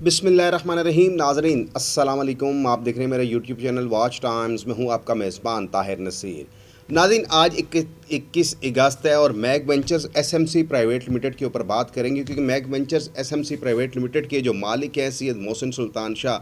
बिस्मिल्लाहिर्रहमानिर्रहीम। नाज़रीन अस्सलाम वालेकुम। आप देख रहे हैं मेरा यूट्यूब चैनल वॉच टाइम्स में हूं आपका मेज़बान ताहिर नसीर। नाज़रीन आज 21 अगस्त है और Mag Ventures SMC Private Limited के ऊपर बात करेंगे, क्योंकि Mag Ventures SMC Private Limited के जो मालिक हैं सैयद मोहसिन सुल्तान शाह,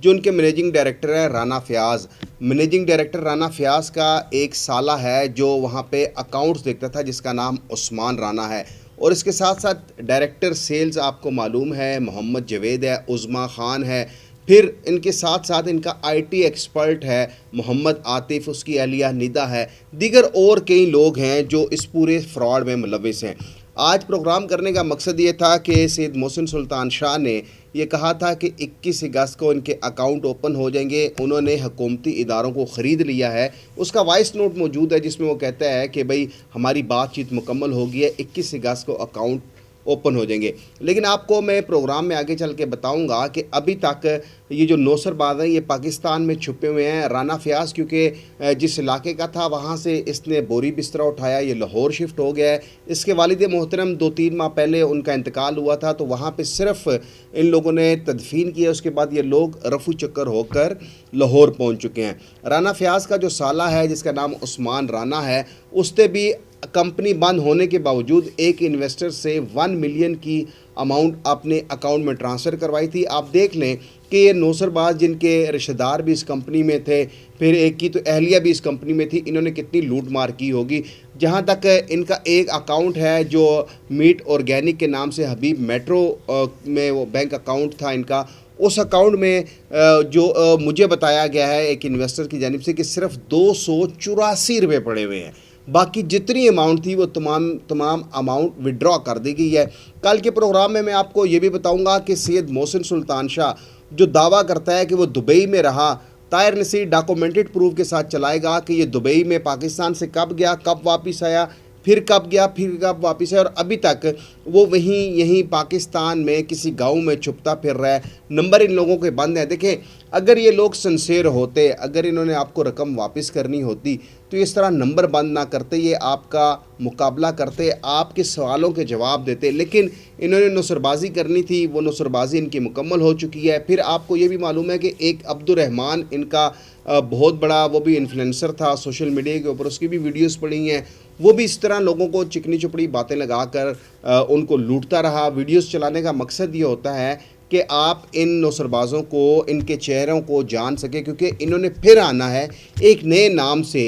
जो उनके मैनेजिंग डायरेक्टर हैं राना फयाज़। मैनेजिंग डायरेक्टर राना फयाज़ का एक साला है जो वहाँ पे अकाउंट्स देखता था, जिसका नाम उस्मान राना है। और इसके साथ साथ डायरेक्टर सेल्स आपको मालूम है मोहम्मद जवेद है, उज़मा ख़ान है। फिर इनके साथ साथ इनका आईटी एक्सपर्ट है मोहम्मद आतिफ़, उसकी अहलिया निदा है, दीगर और कई लोग हैं जो इस पूरे फ्रॉड में मुलविस हैं। आज प्रोग्राम करने का मकसद ये था कि सैयद मोहसिन सुल्तान शाह ने ये कहा था कि 21 अगस्त को इनके अकाउंट ओपन हो जाएंगे। उन्होंने हुकूमती इदारों को ख़रीद लिया है। उसका वॉइस नोट मौजूद है जिसमें वो कहता है कि भाई हमारी बातचीत मुकम्मल हो गई है, 21 अगस्त को अकाउंट ओपन हो जाएंगे। लेकिन आपको मैं प्रोग्राम में आगे चल के बताऊंगा कि अभी तक ये जो नौसरबाज हैं ये पाकिस्तान में छुपे हुए हैं। राना फयाज़ क्योंकि जिस इलाके का था वहाँ से इसने बोरी बिस्तरा उठाया, ये लाहौर शिफ्ट हो गया है। इसके वालिद मोहतरम 2-3 माह पहले उनका इंतकाल हुआ था, तो वहाँ पे सिर्फ इन लोगों ने तदफीन किया। उसके बाद ये लोग रफू चक्कर होकर लाहौर पहुँच चुके हैं। राना फयाज़ का जो साला है जिसका नाम उस्मान राना है, उसने भी कंपनी बंद होने के बावजूद एक इन्वेस्टर से 1 मिलियन की अमाउंट अपने अकाउंट में ट्रांसफ़र करवाई थी। आप देख लें कि ये नौसरबाज जिनके रिश्तेदार भी इस कंपनी में थे, फिर एक की तो अहलिया भी इस कंपनी में थी, इन्होंने कितनी लूट मार की होगी। जहाँ तक इनका एक अकाउंट है जो मीट ऑर्गेनिक के नाम से हबीब मेट्रो में वो बैंक अकाउंट था इनका, उस अकाउंट में जो मुझे बताया गया है एक इन्वेस्टर की जानिब से कि सिर्फ 284 रुपये पड़े हुए हैं। बाकी जितनी अमाउंट थी वो तमाम अमाउंट विड्रॉ कर दी गई है। कल के प्रोग्राम में मैं आपको ये भी बताऊंगा कि सैयद मोहसिन सुल्तान शाह जो दावा करता है कि वो दुबई में रहा, ताहिर नसीर डॉक्यूमेंटेड प्रूफ के साथ चलाएगा कि ये दुबई में पाकिस्तान से कब गया, कब वापस आया, फिर कब गया, फिर कब वापस आया, और अभी तक वो यहीं पाकिस्तान में किसी गांव में छुपता फिर रहा है। नंबर इन लोगों के बंद हैं। देखें, अगर ये लोग सिंसियर होते, अगर इन्होंने आपको रकम वापस करनी होती तो इस तरह नंबर बंद ना करते, ये आपका मुकाबला करते, आपके सवालों के जवाब देते। लेकिन इन्होंने नुसरबाजी करनी थी, वो नुसरबाजी इनकी मुकम्मल हो चुकी है। फिर आपको ये भी मालूम है कि एक अब्दुर्रहमान इनका बहुत बड़ा वो भी इन्फ्लुएंसर था सोशल मीडिया के ऊपर, उसकी भी वीडियोस पड़ी हैं। वो भी इस तरह लोगों को चिकनी चुपड़ी बातें लगाकर उनको लूटता रहा। वीडियोस चलाने का मकसद ये होता है कि आप इन नौसरबाज़ों को, इनके चेहरों को जान सके, क्योंकि इन्होंने फिर आना है एक नए नाम से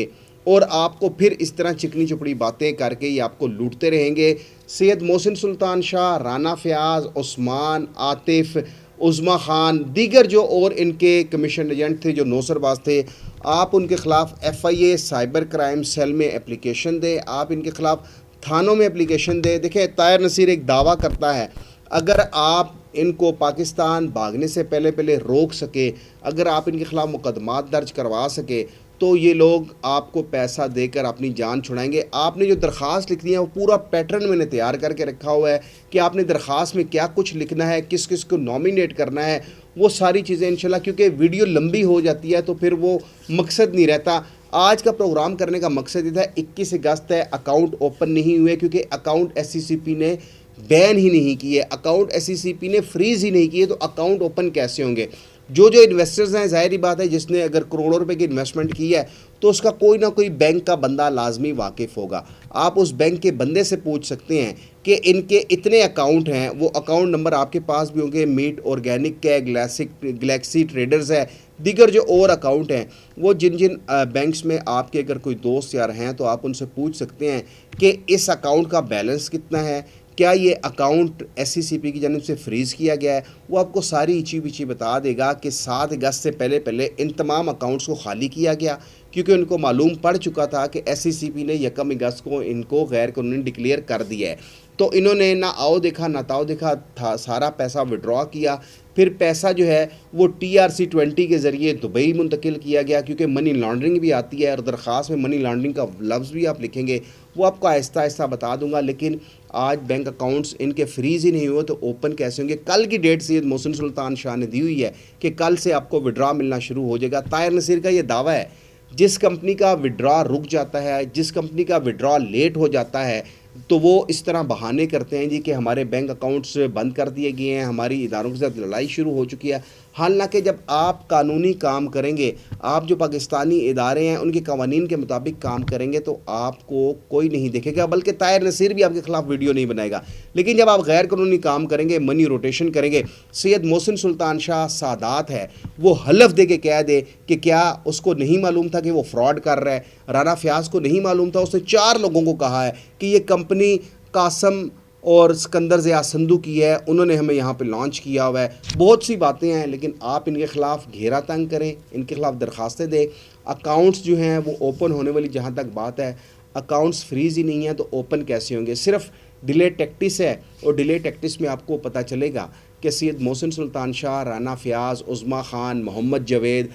और आपको फिर इस तरह चिकनी चुपड़ी बातें करके ये आपको लूटते रहेंगे। सैयद मोहसिन सुल्तान शाह, राना फयाज़, उस्मान आतिफ़, उज़मा ख़ान, दीगर जो और इनके कमीशन एजेंट थे जो नौसरबाज थे, आप उनके ख़िलाफ़ FIA साइबर क्राइम सेल में एप्लीकेशन दें, आप इनके ख़िलाफ़ थानों में एप्लीकेशन दें। देखें, ताहिर नसीर एक दावा करता है, अगर आप इनको पाकिस्तान भागने से पहले रोक सके, अगर आप इनके ख़िलाफ़ मुकदमात दर्ज करवा सके, तो ये लोग आपको पैसा देकर अपनी जान छुड़ाएंगे। आपने जो दरख्वास्त लिखनी है वो पूरा पैटर्न मैंने तैयार करके रखा हुआ है कि आपने दरख्वास्त में क्या कुछ लिखना है, किस किस को नॉमिनेट करना है, वो सारी चीज़ें इंशाल्लाह, क्योंकि वीडियो लंबी हो जाती है तो फिर वो मकसद नहीं रहता। आज का प्रोग्राम करने का मकसद ये था, 21 अगस्त है, अकाउंट ओपन नहीं हुए क्योंकि अकाउंट SCCP ने बैन ही नहीं किए, अकाउंट SCCP ने फ्रीज़ ही नहीं किए, तो अकाउंट ओपन कैसे होंगे। जो इन्वेस्टर्स हैं, ज़ाहिर बात है, जिसने अगर करोड़ों रुपए की इन्वेस्टमेंट की है तो उसका कोई ना कोई बैंक का बंदा लाजमी वाकिफ़ होगा। आप उस बैंक के बंदे से पूछ सकते हैं कि इनके इतने अकाउंट हैं, वो अकाउंट नंबर आपके पास भी होंगे। मीट ऑर्गेनिक के गैलेक्सी ट्रेडर्स है, दीगर जो और अकाउंट हैं, वो जिन बैंक्स में आपके अगर कोई दोस्त यार हैं तो आप उनसे पूछ सकते हैं कि इस अकाउंट का बैलेंस कितना है, क्या ये अकाउंट SCCP की जानिब से फ्रीज़ किया गया है। वो आपको सारी इची बिची बता देगा कि 7 अगस्त से पहले इन तमाम अकाउंट्स को खाली किया गया, क्योंकि उनको मालूम पड़ चुका था कि SCCP ने 1 अगस्त को इनको गैर कानूनी डिक्लेयर कर दिया है। तो इन्होंने ना आओ देखा ना ताओ देखा था, सारा पैसा विड्रॉ किया। फिर पैसा जो है वो TRC-20 के ज़रिए दुबई मुंतकिल किया गया, क्योंकि मनी लॉन्ड्रिंग भी आती है और दरख्वास्त में मनी लॉन्ड्रिंग का लफ्ज़ भी आप लिखेंगे, वो आपको आहिस्ता आहिस्ता बता दूंगा। लेकिन आज बैंक अकाउंट्स इनके फ्रीज़ ही नहीं हुए तो ओपन कैसे होंगे। कल की डेट सैयद मोहसिन सुल्तान शाह ने दी हुई है कि कल से आपको विड्रॉ मिलना शुरू हो जाएगा। ताहिर नसीर का ये दावा है جس کمپنی کا وڈرا رک جاتا ہے، جس کمپنی کا وڈرا لیٹ ہو جاتا ہے، تو وہ اس طرح بہانے کرتے ہیں جی کہ ہمارے بینک اکاؤنٹس بند کر دیے گئے ہیں، ہماری اداروں کے ساتھ لڑائی شروع ہو چکی ہے۔ حالانکہ جب آپ قانونی کام کریں گے، آپ جو پاکستانی ادارے ہیں ان کے قوانین کے مطابق کام کریں گے تو آپ کو کوئی نہیں دیکھے گا، بلکہ طاہر نصیر بھی آپ کے خلاف ویڈیو نہیں بنائے گا۔ لیکن جب آپ غیر قانونی کام کریں گے، منی روٹیشن کریں گے، سید محسن سلطان شاہ سادات ہے، وہ حلف دے کے کہہ دے کہ کیا اس کو نہیں معلوم تھا کہ وہ فراڈ کر رہا ہے؟ رانا فیاض کو نہیں معلوم تھا، اس نے 4 لوگوں کو کہا ہے کہ یہ کمپنی قاسم اور سکندر ضیاء سندھو کی ہے، انہوں نے ہمیں یہاں پہ لانچ کیا ہوا ہے۔ بہت سی باتیں ہیں، لیکن آپ ان کے خلاف گھیرا تنگ کریں، ان کے خلاف درخواستیں دیں۔ اکاؤنٹس جو ہیں وہ اوپن ہونے والی جہاں تک بات ہے، اکاؤنٹس فریز ہی نہیں ہیں تو اوپن کیسے ہوں گے؟ صرف ڈیلے ٹیکٹس ہے، اور ڈیلے ٹیکٹس میں آپ کو پتہ چلے گا کہ سید محسن سلطان شاہ، رانا فیاض، عظما خان، محمد جاوید،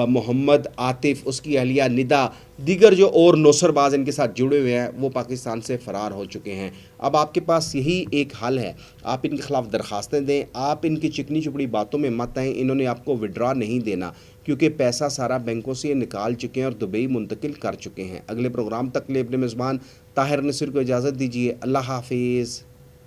محمد عاطف، اس کی اہلیہ ندا، دیگر جو اور نوسر باز ان کے ساتھ جڑے ہوئے ہیں وہ پاکستان سے فرار ہو چکے ہیں۔ اب آپ کے پاس یہی ایک حل ہے، آپ ان کے خلاف درخواستیں دیں، آپ ان کی چکنی چپڑی باتوں میں مت آئیں۔ انہوں نے آپ کو وڈرا نہیں دینا کیونکہ پیسہ سارا بینکوں سے نکال چکے ہیں اور دبئی منتقل کر چکے ہیں۔ اگلے پروگرام تک کے لیے اپنے میزبان طاہر نصیر کو اجازت دیجیے۔ اللہ حافظ۔